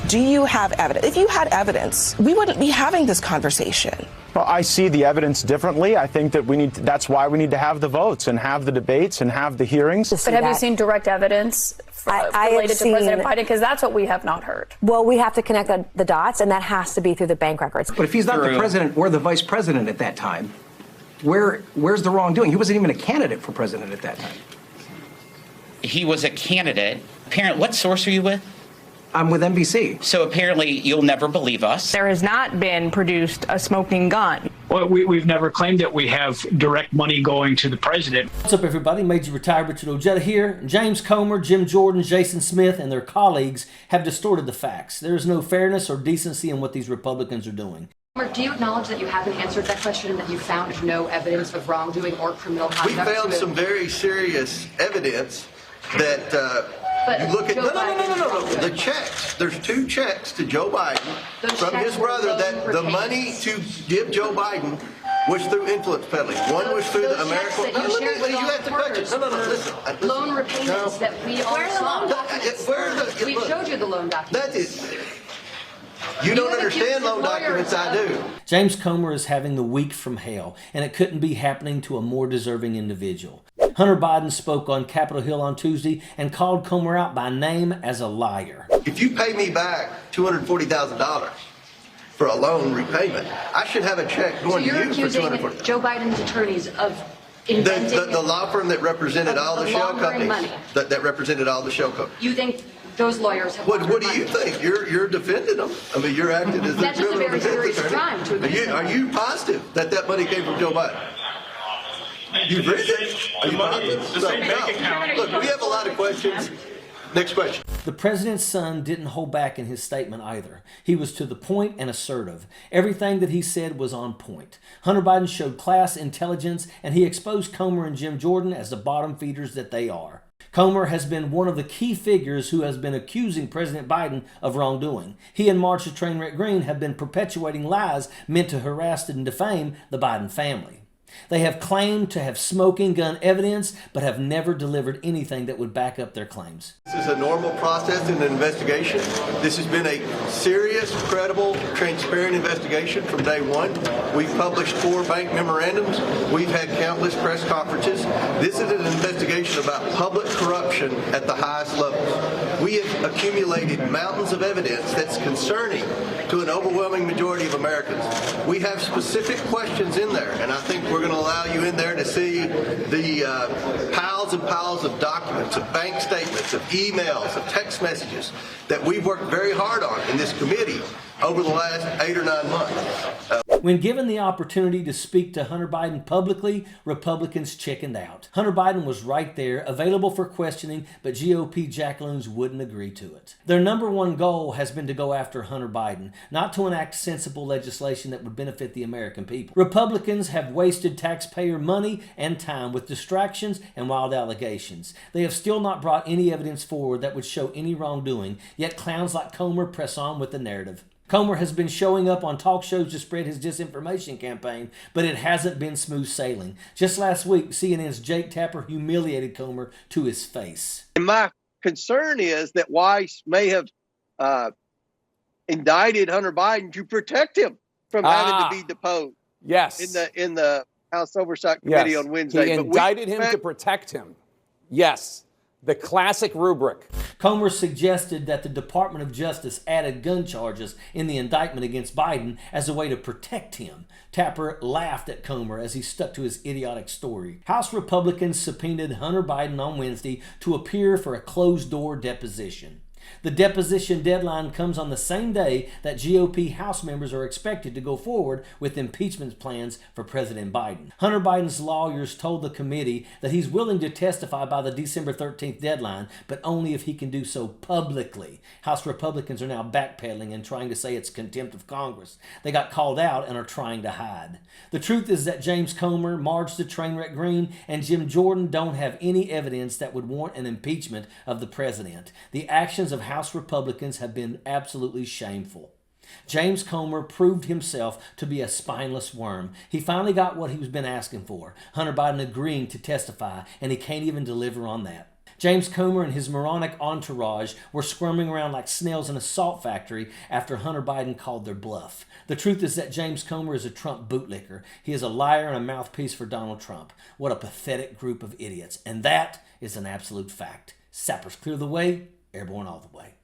Do you have evidence? If you had evidence, we wouldn't be having this conversation. Well, I see the evidence differently. I think that that's why we need to have the votes and have the debates and have the hearings. But have you seen direct evidence related to President Biden? Because that's what we have not heard. Well, we have to connect the dots, and that has to be through the bank records. But if he's not the president or the vice president at that time, where's the wrongdoing? He wasn't even a candidate for president at that time. He was a candidate. Apparently, what source are you with? I'm with NBC. So apparently you'll never believe us. There has not been produced a smoking gun. Well, we've never claimed that we have direct money going to the president. What's up, everybody? Major Retired Richard Ojeda here. James Comer, Jim Jordan, Jason Smith, and their colleagues have distorted the facts. There is no fairness or decency in what these Republicans are doing. Do you acknowledge that you haven't answered that question and that you found no evidence of wrongdoing or criminal conduct? We found some very serious evidence that you look at no. The checks. There's 2 checks to Joe Biden from his brother that the money to give Joe Biden was through influence peddling. One was through the American. You have to touch it. No. Listen. Loan repayments that we all saw. We showed you the loan documents. That is. You don't understand loan documents, I do. James Comer is having the week from hell, and it couldn't be happening to a more deserving individual. Hunter Biden spoke on Capitol Hill on Tuesday and called Comer out by name as a liar. If you pay me back $240,000 for a loan repayment, I should have a check going to you for $240,000. Joe Biden's attorneys of inventing the law firm that represented all the shell companies. That represented all the shell companies. You think those lawyers have What do you think? You're defending them. I mean, you're acting as that's just a very serious crime to Are you positive that money came from Joe Biden? You've read it? Are you positive? No. Look, we have a lot of questions. Next question. The president's son didn't hold back in his statement either. He was to the point and assertive. Everything that he said was on point. Hunter Biden showed class, intelligence, and he exposed Comer and Jim Jordan as the bottom feeders that they are. Comer has been one of the key figures who has been accusing President Biden of wrongdoing. He and Marjorie Taylor Greene have been perpetuating lies meant to harass and defame the Biden family. They have claimed to have smoking gun evidence, but have never delivered anything that would back up their claims. This is a normal process in an investigation. This has been a serious, credible, transparent investigation from day one. We've published 4 bank memorandums. We've had countless press conferences. This is an investigation about public corruption at the highest levels. We have accumulated mountains of evidence that's concerning to an overwhelming majority of Americans. We have specific questions in there, and I think we're going to allow you in there to see the piles and piles of documents, of bank statements, of emails, of text messages that we've worked very hard on in this committee over the last 8 or 9 months. When given the opportunity to speak to Hunter Biden publicly, Republicans chickened out. Hunter Biden was right there, available for questioning, but GOP jackaloons wouldn't agree to it. Their number one goal has been to go after Hunter Biden, not to enact sensible legislation that would benefit the American people. Republicans have wasted taxpayer money and time with distractions and wild allegations. They have still not brought any evidence forward that would show any wrongdoing, yet clowns like Comer press on with the narrative. Comer has been showing up on talk shows to spread his disinformation campaign, but it hasn't been smooth sailing. Just last week, CNN's Jake Tapper humiliated Comer to his face. And my concern is that Weiss may have indicted Hunter Biden to protect him from having to be deposed. Yes. In the House Oversight Committee on Wednesday. He indicted him to protect him. Yes. The classic rubric. Comer suggested that the Department of Justice added gun charges in the indictment against Biden as a way to protect him. Tapper laughed at Comer as he stuck to his idiotic story. House Republicans subpoenaed Hunter Biden on Wednesday to appear for a closed-door deposition. The deposition deadline comes on the same day that GOP House members are expected to go forward with impeachment plans for President Biden. Hunter Biden's lawyers told the committee that he's willing to testify by the December 13th deadline, but only if he can do so publicly. House Republicans are now backpedaling and trying to say it's contempt of Congress. They got called out and are trying to hide. The truth is that James Comer, Marjorie Taylor Greene, and Jim Jordan don't have any evidence that would warrant an impeachment of the president. The actions of House Republicans have been absolutely shameful. James Comer proved himself to be a spineless worm. He finally got what he's been asking for, Hunter Biden agreeing to testify, and he can't even deliver on that. James Comer and his moronic entourage were squirming around like snails in a salt factory after Hunter Biden called their bluff. The truth is that James Comer is a Trump bootlicker. He is a liar and a mouthpiece for Donald Trump. What a pathetic group of idiots. And that is an absolute fact. Sappers clear the way, airborne all the way.